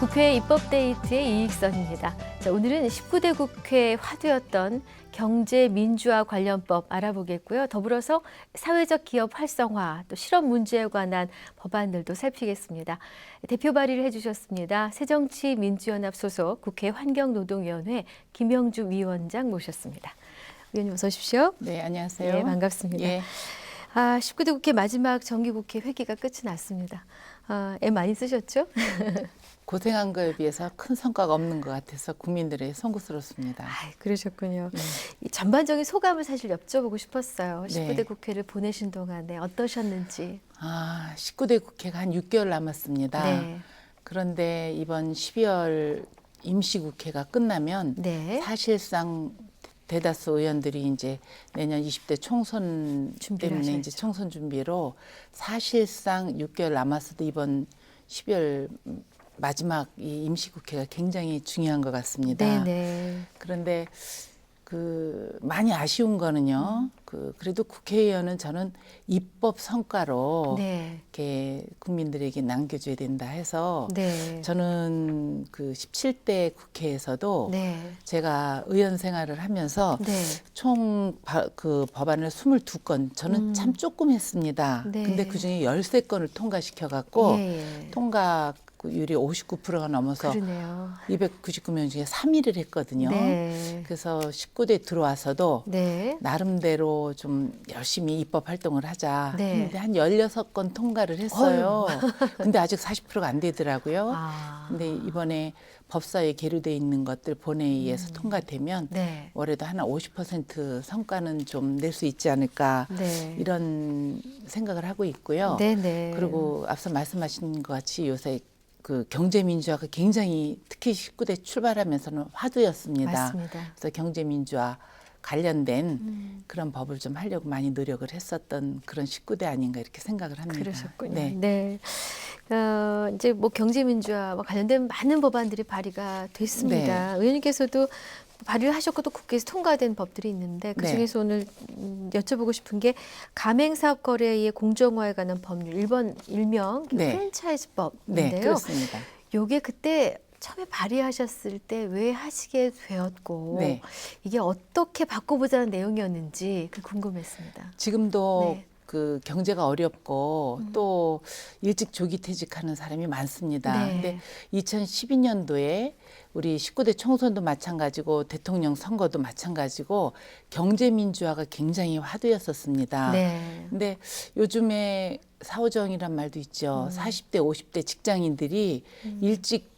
국회 입법데이트의 이익선입니다. 자, 오늘은 19대 국회 화두였던 경제민주화 관련법 알아보겠고요. 더불어서 사회적 기업 활성화, 또 실업 문제에 관한 법안들도 살피겠습니다. 대표 발의를 해주셨습니다. 새정치민주연합 소속 국회 환경노동위원회 김영주 위원장 모셨습니다. 위원님 어서 오십시오. 네, 안녕하세요. 네, 반갑습니다. 예. 19대 국회 마지막 정기국회 회기가 끝이 났습니다. 애 많이 쓰셨죠? 고생한 거에 비해서 큰 성과가 없는 것 같아서 국민들의 송구스럽습니다. 그러셨군요. 네. 이 전반적인 소감을 사실 여쭤보고 싶었어요. 19대 네. 국회를 보내신 동안에 어떠셨는지. 19대 국회가 한 6개월 남았습니다. 네. 그런데 이번 12월 임시국회가 끝나면 네. 사실상 대다수 의원들이 이제 내년 20대 총선 준비를 때문에 하셔야죠. 이제 총선 준비로 사실상 6개월 남았어도 이번 12월 마지막 이 임시국회가 굉장히 중요한 것 같습니다. 네네. 그런데 많이 아쉬운 거는요. 그래도 국회의원은 저는 입법 성과로 네. 이렇게 국민들에게 남겨줘야 된다 해서 네. 저는 17대 국회에서도 네. 제가 의원 생활을 하면서 네. 총 법안을 22건 저는 참 조금 했습니다. 네. 근데 그중에 13건을 통과시켜 갖고 예. 통과율이 59%가 넘어서 그러네요. 299명 중에 3위를 했거든요. 네. 그래서 19대 들어와서도 네. 나름대로 좀 열심히 입법 활동을 하자 네. 했는데 한 16건 통과를 했어요. 근데 아직 40%가 안 되더라고요. 근데 이번에 법사위에 계류돼 있는 것들 본회의에서 통과되면 네. 올해도 한 50% 성과는 좀 낼 수 있지 않을까 네. 이런 생각을 하고 있고요. 네네. 그리고 앞서 말씀하신 것 같이 요새 경제민주화가 굉장히 특히 19대 출발하면서는 화두였습니다. 맞습니다. 그래서 경제민주화 관련된 그런 법을 좀 하려고 많이 노력을 했었던 그런 19대 아닌가 이렇게 생각을 합니다. 그러셨군요. 네. 네. 이제 뭐 경제민주화와 관련된 많은 법안들이 발의가 됐습니다. 네. 의원님께서도 발의를 하셨고 또 국회에서 통과된 법들이 있는데 그중에서 오늘 여쭤보고 싶은 게 가맹사업 거래의 공정화에 관한 법률 일명 네. 프랜차이즈법인데요. 네, 그렇습니다. 요게 그때 처음에 발의하셨을 때 왜 하시게 되었고 네. 이게 어떻게 바꿔보자는 내용이었는지 궁금했습니다. 지금도 네. 경제가 어렵고 또 일찍 조기 퇴직하는 사람이 많습니다. 네. 근데 2012년도에 우리 19대 총선도 마찬가지고 대통령 선거도 마찬가지고 경제 민주화가 굉장히 화두였었습니다. 네. 근데 요즘에 사오정이란 말도 있죠. 40대, 50대 직장인들이 일찍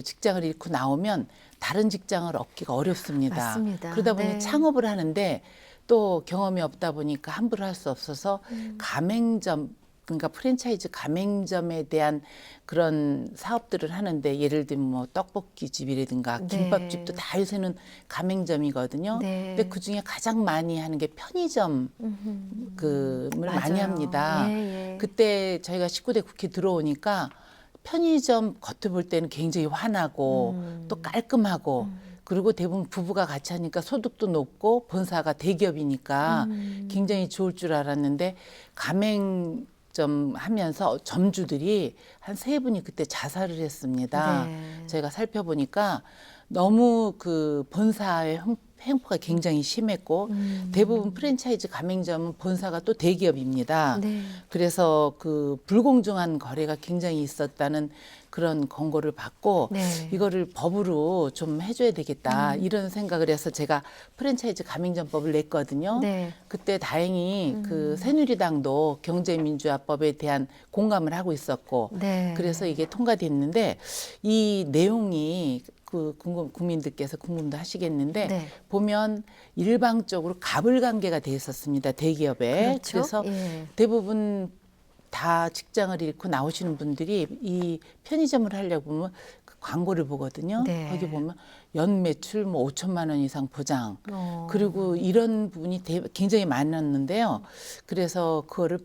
직장을 잃고 나오면 다른 직장을 얻기가 어렵습니다. 맞습니다. 그러다 보니 네. 창업을 하는데 또 경험이 없다 보니까 함부로 할 수 없어서 가맹점 그러니까 프랜차이즈 가맹점에 대한 그런 사업들을 하는데 예를 들면 뭐 떡볶이집이라든가 네. 김밥집도 다 요새는 가맹점이거든요. 네. 근데 그중에 가장 많이 하는 게 편의점 을 많이 맞아요. 합니다. 예, 예. 그때 저희가 19대 국회 들어오니까 편의점 겉을 볼 때는 굉장히 환하고 또 깔끔하고 그리고 대부분 부부가 같이 하니까 소득도 높고 본사가 대기업이니까 굉장히 좋을 줄 알았는데 가맹점 하면서 점주들이 한 3분이 그때 자살을 했습니다. 네. 저희가 살펴보니까 너무 본사의 횡포가 굉장히 심했고 대부분 프랜차이즈 가맹점은 본사가 또 대기업입니다. 네. 그래서 불공정한 거래가 굉장히 있었다는 그런 권고를 받고 네. 이거를 법으로 좀 해줘야 되겠다 이런 생각을 해서 제가 프랜차이즈 가맹점법을 냈거든요. 네. 그때 다행히 새누리당도 경제민주화법에 대한 공감을 하고 있었고 네. 그래서 이게 통과됐는데 이 내용이 국민들께서 궁금도 하시겠는데 네. 보면 일방적으로 갑을관계가 돼 있었습니다. 대기업에. 그렇죠. 그래서 예. 대부분 다 직장을 잃고 나오시는 분들이 이 편의점을 하려고 보면 광고를 보거든요. 네. 거기 보면 연 매출 뭐 5천만 원 이상 보장. 어. 그리고 이런 부분이 굉장히 많았는데요. 그래서 그거를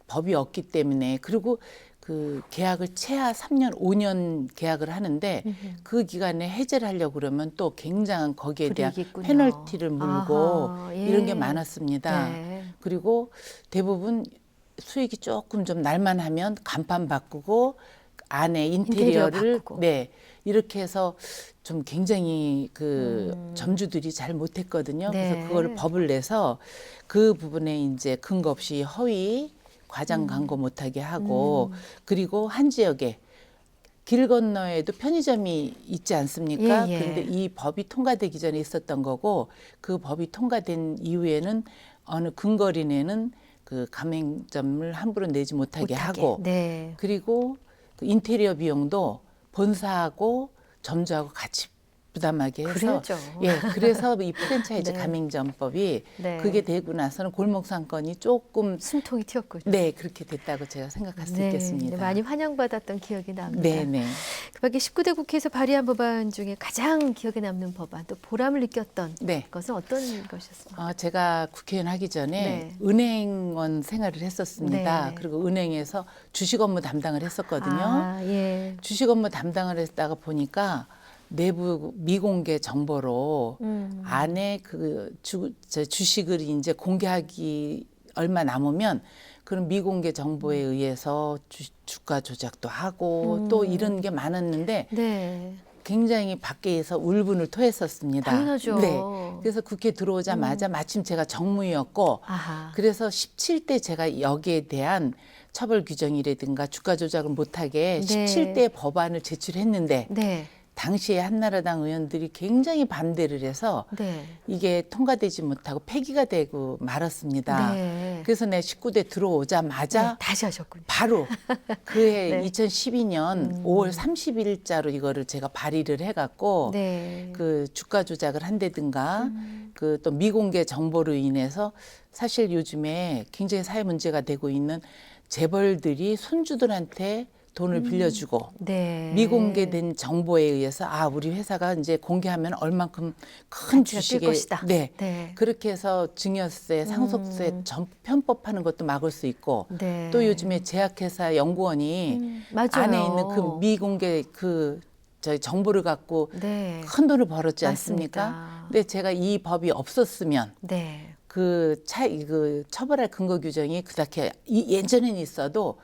법이 없기 때문에 그리고 계약을 최하 3년, 5년 계약을 하는데 그 기간에 해제를 하려고 그러면 또 굉장한 거기에 대한 불이익이 있군요. 페널티를 물고 아하, 예. 이런 게 많았습니다. 네. 그리고 대부분 수익이 조금 좀 날만 하면 간판 바꾸고 안에 인테리어 인테리어를 바꾸고. 네 이렇게 해서 좀 굉장히 그 점주들이 잘 못했거든요. 네. 그래서 그걸 법을 내서 그 부분에 이제 근거 없이 허위 과장 광고 못하게 하고 그리고 한 지역에 길 건너에도 편의점이 있지 않습니까? 예, 예. 그런데 이 법이 통과되기 전에 있었던 거고 그 법이 통과된 이후에는 어느 근거리내는 그 가맹점을 함부로 내지 못하게 하고 네. 그리고 그 인테리어 비용도 본사하고 점주하고 같이 부담하게 해서 그래야죠. 예 그래서 이 프랜차이즈 네. 가맹점법이 네. 그게 되고 나서는 골목 상권이 조금 숨통이 튀었군요. 네 그렇게 됐다고 제가 생각할 수 있겠습니다. 많이 환영받았던 기억이 납니다. 네네. 그밖에 19대 국회에서 발의한 법안 중에 가장 기억에 남는 법안 또 보람을 느꼈던 네. 것은 어떤 것이었습니까? 제가 국회의원 하기 전에 네. 은행원 생활을 했었습니다. 네. 그리고 은행에서 주식 업무 담당을 했었거든요. 아, 예. 주식 업무 담당을 했다가 보니까 내부 미공개 정보로 안에 그 주식을 이제 공개하기 얼마 남으면 그런 미공개 정보에 의해서 주가 조작도 하고 또 이런 게 많았는데 네. 굉장히 밖에서 울분을 토했었습니다. 당연하죠. 네. 그래서 국회 들어오자마자 마침 제가 정무였고 아하. 그래서 17대 제가 여기에 대한 처벌 규정이라든가 주가 조작을 못하게 네. 17대 법안을 제출했는데 네. 당시에 한나라당 의원들이 굉장히 반대를 해서 네. 이게 통과되지 못하고 폐기가 되고 말았습니다. 네. 그래서 내 19대 들어오자마자 네, 다시 하셨군요. 바로 그해 네. 2012년 5월 30일자로 이거를 제가 발의를 해갖고 네. 그 주가 조작을 한다든가 그 또 미공개 정보로 인해서 사실 요즘에 굉장히 사회 문제가 되고 있는 재벌들이 손주들한테 돈을 빌려주고 네. 미공개된 정보에 의해서 우리 회사가 이제 공개하면 얼만큼 큰 가치가 뛸 주식에 것이다. 네. 네. 그렇게 해서 증여세, 상속세 편법하는 것도 막을 수 있고 네. 또 요즘에 제약회사 연구원이 맞아요. 안에 있는 그 미공개 저희 정보를 갖고 네. 큰 돈을 벌었지 않습니까? 맞습니다. 근데 제가 이 법이 없었으면 네. 그 처벌할 근거 규정이 그렇게 예전에는 있어도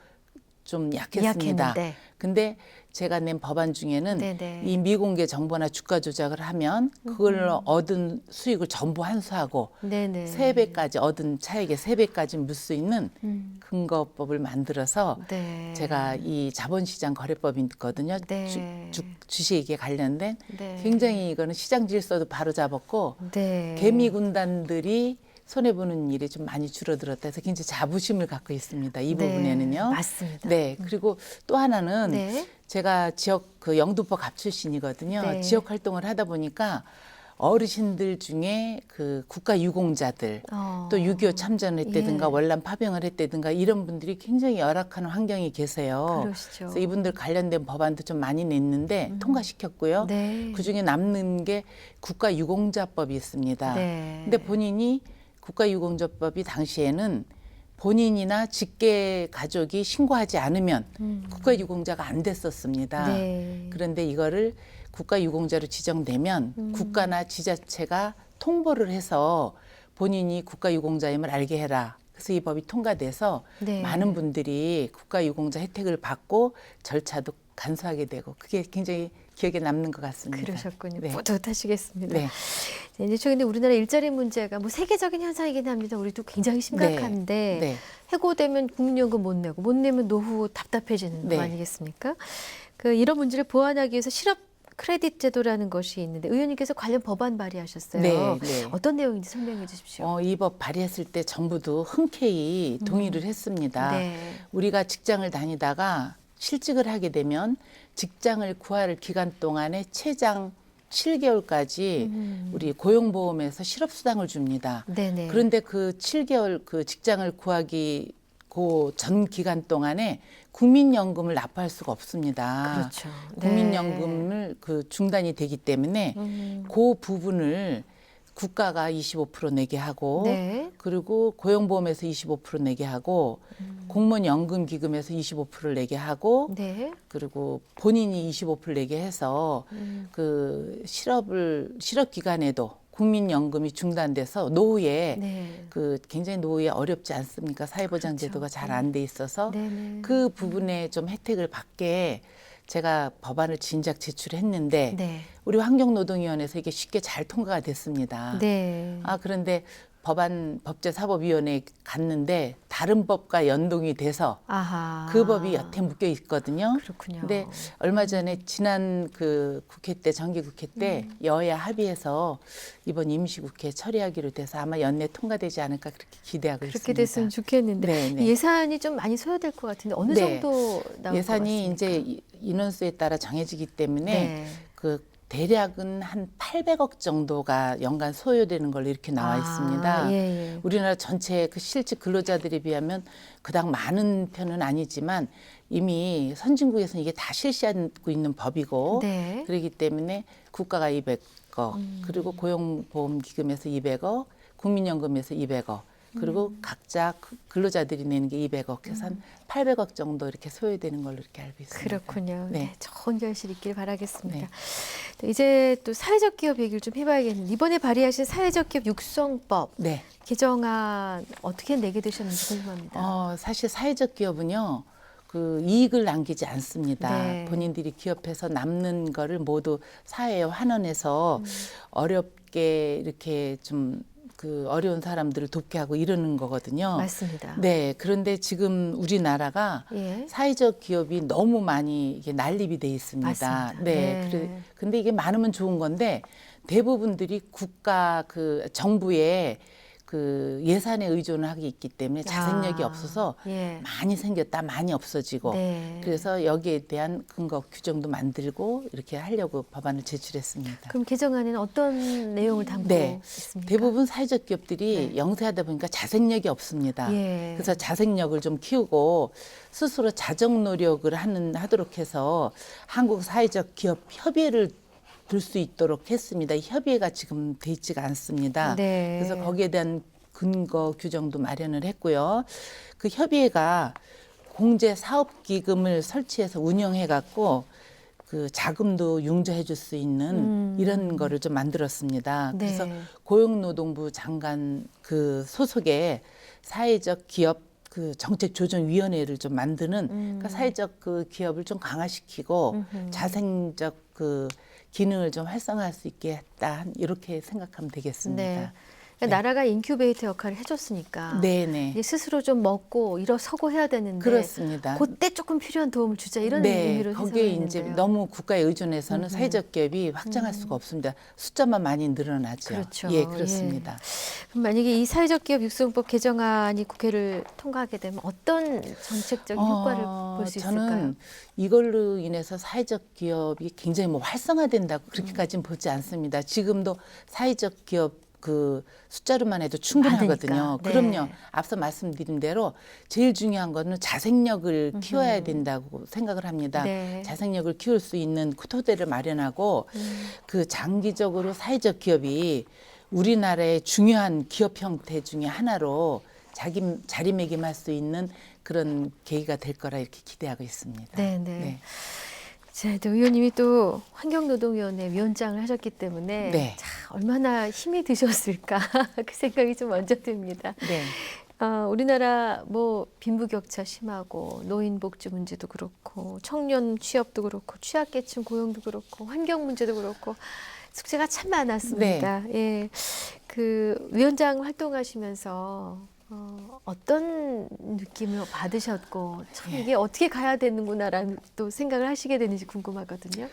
좀 약했습니다. 약했는데. 근데 제가 낸 법안 중에는 네네. 이 미공개 정보나 주가 조작을 하면 그걸로 얻은 수익을 전부 환수하고 네네. 3배까지 얻은 차액의 3배까지 물 수 있는 근거법을 만들어서 네. 제가 이 자본시장 거래법이 있거든요. 네. 주식에 관련된 네. 굉장히 이거는 시장 질서도 바로 잡았고 네. 개미 군단들이 손해 보는 일이 좀 많이 줄어들었다 해서 굉장히 자부심을 갖고 있습니다. 이 네, 부분에는요. 맞습니다. 네. 그리고 또 하나는 네. 제가 지역 그 영등포 갑 출신이거든요. 네. 지역 활동을 하다 보니까 어르신들 중에 그 국가 유공자들 또 6.25 참전을 했다든가 예. 월남 파병을 했다든가 이런 분들이 굉장히 열악한 환경에 계세요. 그러시죠. 그래서 이분들 관련된 법안도 좀 많이 냈는데 통과시켰고요. 네. 그중에 남는 게 국가 유공자법이 있습니다. 네. 근데 본인이 국가유공자법이 당시에는 본인이나 직계 가족이 신고하지 않으면 국가유공자가 안 됐었습니다. 네. 그런데 이거를 국가유공자로 지정되면 국가나 지자체가 통보를 해서 본인이 국가유공자임을 알게 해라. 그래서 이 법이 통과돼서 네. 많은 분들이 국가유공자 혜택을 받고 절차도 간소하게 되고 그게 굉장히 기억에 남는 것 같습니다. 그러셨군요. 네. 뿌듯하시겠습니다. 네. 네, 이제 근데 우리나라 일자리 문제가 뭐 세계적인 현상이긴 합니다. 우리도 굉장히 심각한데 네. 해고되면 국민연금 못 내면 노후 답답해지는 네. 거 아니겠습니까? 이런 문제를 보완하기 위해서 실업 크레딧 제도라는 것이 있는데 의원님께서 관련 법안 발의하셨어요. 네, 네. 어떤 내용인지 설명해 주십시오. 이 법 발의했을 때 정부도 흔쾌히 동의를 했습니다. 네. 우리가 직장을 다니다가 실직을 하게 되면 직장을 구할 기간 동안에 최장 7개월까지 우리 고용보험에서 실업수당을 줍니다. 네네. 그런데 그 7개월 그 직장을 구하기 그 전 기간 동안에 국민연금을 납부할 수가 없습니다. 그렇죠. 네. 국민연금을 그 중단이 되기 때문에 그 부분을 국가가 25% 내게 하고 네. 그리고 고용보험에서 25% 내게 하고 공무원 연금기금에서 25%를 내게 하고 네. 그리고 본인이 25% 내게 해서 그 실업 기간에도 국민연금이 중단돼서 노후에 네. 그 굉장히 노후에 어렵지 않습니까? 사회보장 그렇죠. 제도가 잘 안 돼 있어서 네네. 그 부분에 좀 혜택을 받게 제가 법안을 진작 제출했는데 네. 우리 환경노동위원회에서 이게 쉽게 잘 통과가 됐습니다. 네. 그런데 법제사법위원회에 갔는데 다른 법과 연동이 돼서 아하. 그 법이 여태 묶여 있거든요. 그렇군요. 근데 얼마 전에 지난 그 국회 때 정기국회 때 여야 합의해서 이번 임시국회 처리하기로 돼서 아마 연내 통과되지 않을까 그렇게 기대하고 있습니다. 그렇게 됐으면 좋겠는데 네, 네. 예산이 좀 많이 소요될 것 같은데 어느 네. 정도 나올 예산이 것 같습니까? 이제 인원수에 따라 정해지기 때문에 네. 그 대략은 한 800억 정도가 연간 소요되는 걸로 이렇게 나와 있습니다. 예, 예. 우리나라 전체 그 실직 근로자들에 비하면 그닥 많은 편은 아니지만 이미 선진국에서는 이게 다 실시하고 있는 법이고 네. 그렇기 때문에 국가가 200억 그리고 고용보험기금에서 200억 국민연금에서 200억 그리고 각자 근로자들이 내는 게 200억 해서 한 800억 정도 이렇게 소요되는 걸로 이렇게 알고 있습니다. 그렇군요. 네. 네. 좋은 결실 있길 바라겠습니다. 네. 네, 이제 또 사회적 기업 얘기를 좀 해봐야겠는데 이번에 발의하신 사회적 기업 육성법 네. 개정안 어떻게 내게 되셨는지 궁금합니다. 사실 사회적 기업은요. 그 이익을 남기지 않습니다. 네. 본인들이 기업해서 남는 거를 모두 사회에 환원해서 어렵게 이렇게 좀 그 어려운 사람들을 돕게 하고 이러는 거거든요. 맞습니다. 네. 그런데 지금 우리나라가 예. 사회적 기업이 너무 많이 이게 난립이 돼 있습니다. 맞습니다. 네. 네. 근데 이게 많으면 좋은 건데 대부분들이 국가 그 정부의 그 예산에 의존을 하기 있기 때문에 자생력이 없어서 예. 많이 생겼다 많이 없어지고 네. 그래서 여기에 대한 근거 규정도 만들고 이렇게 하려고 법안을 제출했습니다. 그럼 개정안에는 어떤 내용을 담고 네. 있습니까? 대부분 사회적 기업들이 네. 영세하다 보니까 자생력이 없습니다. 예. 그래서 자생력을 좀 키우고 스스로 자정 노력을 하도록 해서 한국 사회적 기업 협의회를 들 수 있도록 했습니다. 이 협의회가 지금 돼 있지가 않습니다. 네. 그래서 거기에 대한 근거 규정도 마련을 했고요. 그 협의회가 공제 사업 기금을 설치해서 운영해 갖고 그 자금도 융자해 줄 수 있는 이런 거를 좀 만들었습니다. 네. 그래서 고용노동부 장관 그 소속의 사회적 기업 그 정책조정위원회를 좀 만드는 그러니까 사회적 그 기업을 좀 강화시키고 자생적 그 기능을 좀 활성화할 수 있게 했다 이렇게 생각하면 되겠습니다. 네. 그러니까 나라가 인큐베이터 역할을 해줬으니까 네네. 이제 스스로 좀 먹고 일어서고 해야 되는데 그렇습니다. 그때 조금 필요한 도움을 주자 이런 네, 의미로 거기에 해석을 이제 했는데요. 너무 국가에 의존해서는 사회적 기업이 확장할 수가 없습니다. 숫자만 많이 늘어나죠. 그렇죠. 예, 그렇습니다. 그럼 만약에 이 사회적 기업 육성법 개정안이 국회를 통과하게 되면 어떤 정책적인 효과를 볼 수 있을까요? 저는 이걸로 인해서 사회적 기업이 굉장히 뭐 활성화된다고 그렇게까지는 보지 않습니다. 지금도 사회적 기업 그 숫자로만 해도 충분하거든요. 많으니까. 네. 그럼요. 앞서 말씀드린 대로 제일 중요한 거는 자생력을 키워야 된다고 생각을 합니다. 네. 자생력을 키울 수 있는 그 토대를 마련하고 그 장기적으로 사회적 기업이 우리나라의 중요한 기업 형태 중에 하나로 자리매김할 수 있는 그런 계기가 될 거라 이렇게 기대하고 있습니다. 네, 네. 자, 또 의원님이 또 환경노동위원회 위원장을 하셨기 때문에 네. 자, 얼마나 힘이 드셨을까 그 생각이 좀 먼저 듭니다. 네. 우리나라 뭐 빈부격차 심하고 노인 복지 문제도 그렇고 청년 취업도 그렇고 취약계층 고용도 그렇고 환경 문제도 그렇고 숙제가 참 많았습니다. 예, 그 위원장 활동하시면서 어떤 느낌을 받으셨고 참 이게 어떻게 가야 되는구나라는 또 생각을 하시게 되는지 궁금하거든요.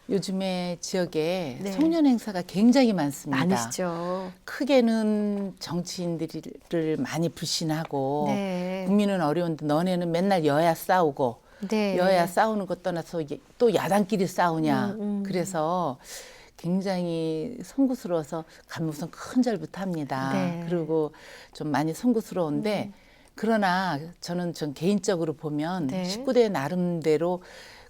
요즘에 지역에 네. 송년 행사가 굉장히 많습니다. 많으시죠. 크게는 정치인들을 많이 불신하고 네. 국민은 어려운데 너네는 맨날 여야 싸우고 네. 여야 싸우는 것 떠나서 이게 또 야당끼리 싸우냐. 그래서 굉장히 송구스러워서 감무선 큰절부터합니다. 네. 그리고 좀 많이 송구스러운데 그러나 저는 좀 개인적으로 보면 네. 19대 나름대로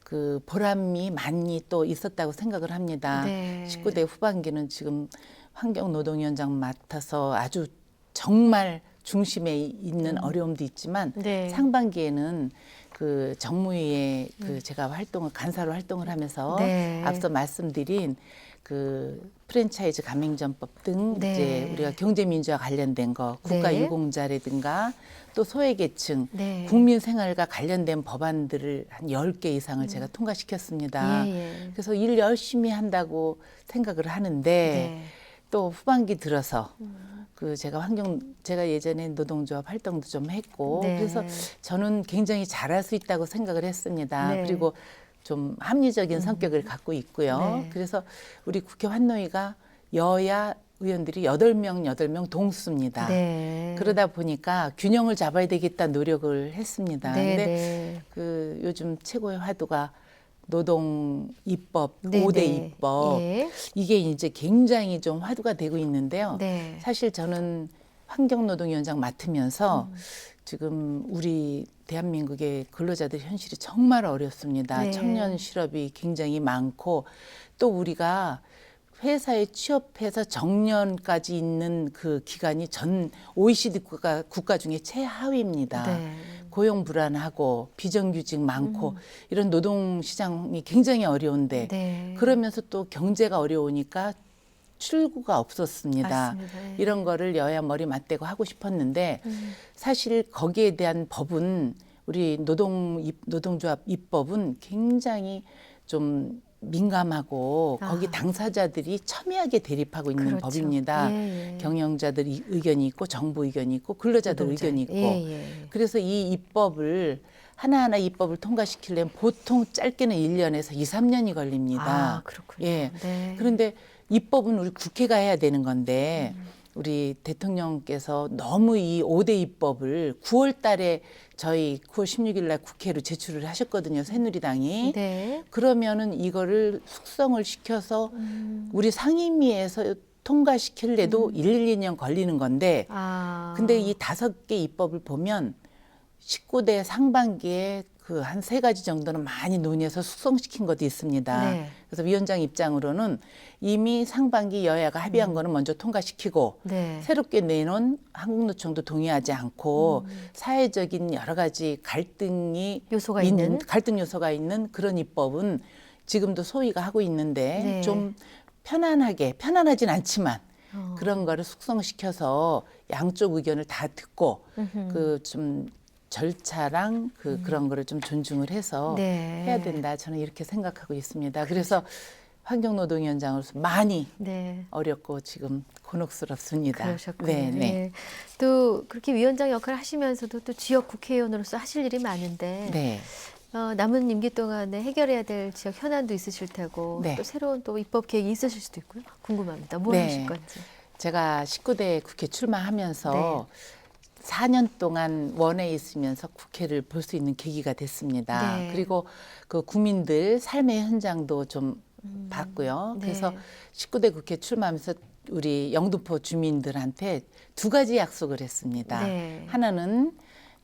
그 보람이 많이 또 있었다고 생각을 합니다. 네. 19대 후반기는 지금 환경노동위원장 맡아서 아주 정말 중심에 있는 어려움도 있지만 네. 상반기에는 그 정무위에 그 제가 간사로 활동을 하면서 네. 앞서 말씀드린 그 프랜차이즈 가맹점법 등 네. 이제 우리가 경제민주화 관련된 거, 국가유공자라든가 또 소외계층, 네. 국민 생활과 관련된 법안들을 한 10개 이상을 제가 통과시켰습니다. 예. 그래서 일 열심히 한다고 생각을 하는데 네. 또 후반기 들어서 그 제가 예전에 노동조합 활동도 좀 했고 네. 그래서 저는 굉장히 잘할 수 있다고 생각을 했습니다. 네. 그리고 좀 합리적인 성격을 갖고 있고요. 네. 그래서 우리 국회 환노위가 여야 의원들이 8명 동수입니다. 네. 그러다 보니까 균형을 잡아야 되겠다 노력을 했습니다. 네. 근데 네. 그 요즘 최고의 화두가 노동 입법, 네, 5대 네. 입법 예. 이게 이제 굉장히 좀 화두가 되고 있는데요. 네. 사실 저는 환경노동위원장 맡으면서 지금 우리 대한민국의 근로자들 현실이 정말 어렵습니다. 네. 청년 실업이 굉장히 많고 또 우리가 회사에 취업해서 정년까지 있는 그 기간이 전 OECD 국가 중에 최하위입니다. 네. 고용 불안하고 비정규직 많고 이런 노동 시장이 굉장히 어려운데 네. 그러면서 또 경제가 어려우니까 출구가 없었습니다. 맞습니다. 네. 이런 거를 여야 머리 맞대고 하고 싶었는데 사실 거기에 대한 법은 우리 노동조합 입법은 굉장히 좀 민감하고 거기 아. 당사자들이 첨예하게 대립하고 있는 그렇죠. 법입니다. 예, 예. 경영자들 의견이 있고 정부 의견이 있고 근로자들 노동자. 의견이 있고 예, 예. 그래서 이 입법을 하나하나 입법을 통과시키려면 보통 짧게는 1년에서 2, 3년이 걸립니다. 아, 그렇군요. 예. 네. 그런데 입법은 우리 국회가 해야 되는 건데 우리 대통령께서 너무 이 5대 입법을 9월 달에 저희 9월 16일 날 국회로 제출을 하셨거든요. 새누리당이. 네. 그러면은 이거를 숙성을 시켜서 우리 상임위에서 통과시킬래도 1, 2년 걸리는 건데 아. 근데 이 5개 입법을 보면 19대 상반기에 그 한 3가지 정도는 많이 논의해서 숙성시킨 것도 있습니다. 네. 그래서 위원장 입장으로는 이미 상반기 여야가 합의한 거는 먼저 통과시키고 네. 새롭게 내놓은 한국노총도 동의하지 않고 사회적인 여러 가지 갈등이 요소가 있는? 갈등 요소가 있는 그런 입법은 지금도 소위가 하고 있는데 네. 좀 편안하진 않지만 그런 거를 숙성시켜서 양쪽 의견을 다 듣고 그 좀 절차랑 그런 거를 좀 존중을 해서 네. 해야 된다. 저는 이렇게 생각하고 있습니다. 그래서 환경노동위원장으로서 많이 네. 어렵고 지금 곤혹스럽습니다. 그러셨군요. 네, 네. 예. 또 그렇게 위원장 역할을 하시면서도 또 지역 국회의원으로서 하실 일이 많은데 네. 남은 임기 동안에 해결해야 될 지역 현안도 있으실 테고 네. 또 새로운 또 입법 계획이 있으실 수도 있고요. 궁금합니다. 뭘 네. 하실 건지. 제가 19대 국회 출마하면서 네. 4년 동안 원에 있으면서 국회를 볼 수 있는 계기가 됐습니다. 네. 그리고 그 국민들 삶의 현장도 좀 봤고요. 네. 그래서 19대 국회 출마하면서 우리 영등포 주민들한테 2가지 약속을 했습니다. 네. 하나는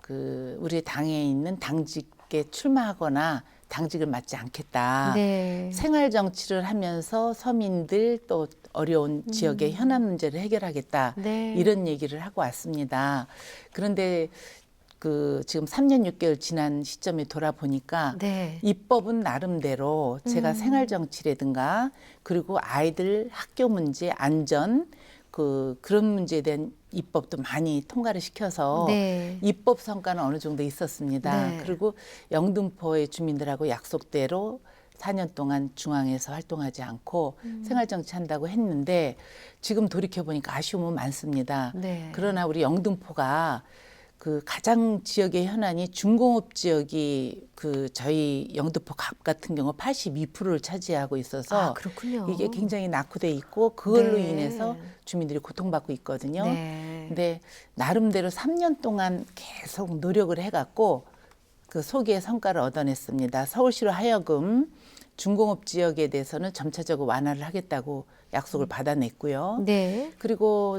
그 우리 당에 있는 당직에 출마하거나 당직을 맡지 않겠다. 네. 생활 정치를 하면서 서민들 또 어려운 지역의 현안 문제를 해결하겠다. 네. 이런 얘기를 하고 왔습니다. 그런데 그 지금 3년 6개월 지난 시점에 돌아보니까 네. 입법은 나름대로 제가 생활 정치라든가 그리고 아이들 학교 문제, 안전 그런 문제에 대한 입법도 많이 통과를 시켜서 네. 입법 성과는 어느 정도 있었습니다. 네. 그리고 영등포의 주민들하고 약속대로 4년 동안 중앙에서 활동하지 않고 생활정치 한다고 했는데 지금 돌이켜보니까 아쉬움은 많습니다. 네. 그러나 우리 영등포가 그 가장 지역의 현안이 중공업 지역이 그 저희 영등포 갑 같은 경우 82%를 차지하고 있어서 아, 그렇군요. 이게 굉장히 낙후돼 있고 그걸로 네. 인해서 주민들이 고통받고 있거든요. 네. 근데 나름대로 3년 동안 계속 노력을 해갖고 그 소기의 성과를 얻어냈습니다. 서울시로 하여금 중공업 지역에 대해서는 점차적으로 완화를 하겠다고 약속을 받아냈고요. 네. 그리고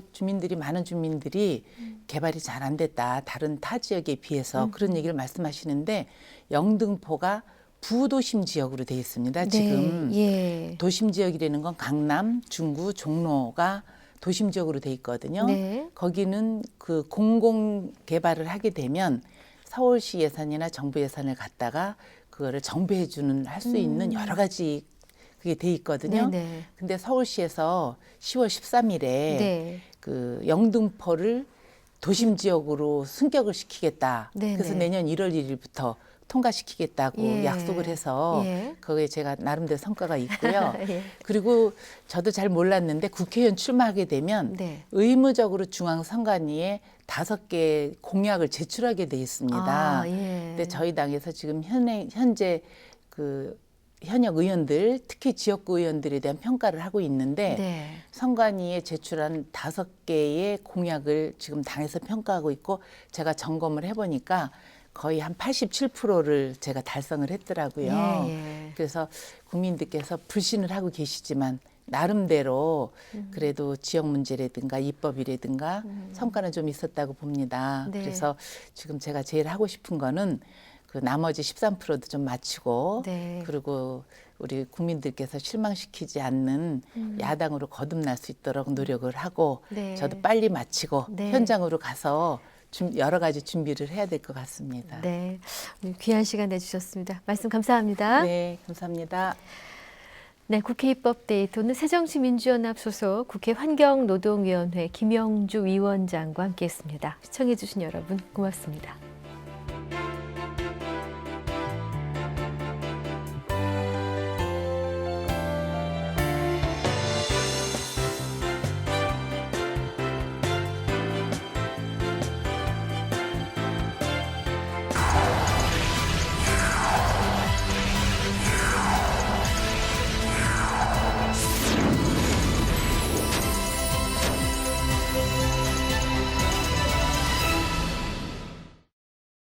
많은 주민들이 개발이 잘 안 됐다. 다른 타 지역에 비해서 그런 얘기를 말씀하시는데 영등포가 부도심 지역으로 되어 있습니다. 네. 지금 예. 도심 지역이라는 건 강남, 중구, 종로가 도심 지역으로 돼 있거든요. 네. 거기는 그 공공 개발을 하게 되면 서울시 예산이나 정부 예산을 갖다가 그거를 정부해 주는 할 수 있는 여러 가지 그게 돼 있거든요. 네네. 근데 서울시에서 10월 13일에 네. 그 영등포를 도심 지역으로 승격을 시키겠다. 네네. 그래서 내년 1월 1일부터 통과시키겠다고 예. 약속을 해서 예. 거기에 제가 나름대로 성과가 있고요. 예. 그리고 저도 잘 몰랐는데 국회의원 출마하게 되면 네. 의무적으로 중앙선관위에 5개 공약을 제출하게 돼 있습니다. 아, 예. 근데 저희 당에서 지금 현재 그 현역 의원들, 특히 지역구 의원들에 대한 평가를 하고 있는데 네. 선관위에 제출한 5개의 공약을 지금 당에서 평가하고 있고 제가 점검을 해보니까 거의 한 87%를 제가 달성을 했더라고요. 예, 예. 그래서 국민들께서 불신을 하고 계시지만 나름대로 그래도 지역 문제라든가 입법이라든가 성과는 좀 있었다고 봅니다. 네. 그래서 지금 제가 제일 하고 싶은 거는 그 나머지 13%도 좀 맞추고 네. 그리고 우리 국민들께서 실망시키지 않는 야당으로 거듭날 수 있도록 노력을 하고 네. 저도 빨리 마치고 네. 현장으로 가서 여러 가지 준비를 해야 될 것 같습니다. 네. 귀한 시간 내주셨습니다. 말씀 감사합니다. 네, 감사합니다. 네, 국회 입법데이터는 새정치민주연합 소속 국회 환경노동위원회 김영주 위원장과 함께했습니다. 시청해주신 여러분 고맙습니다.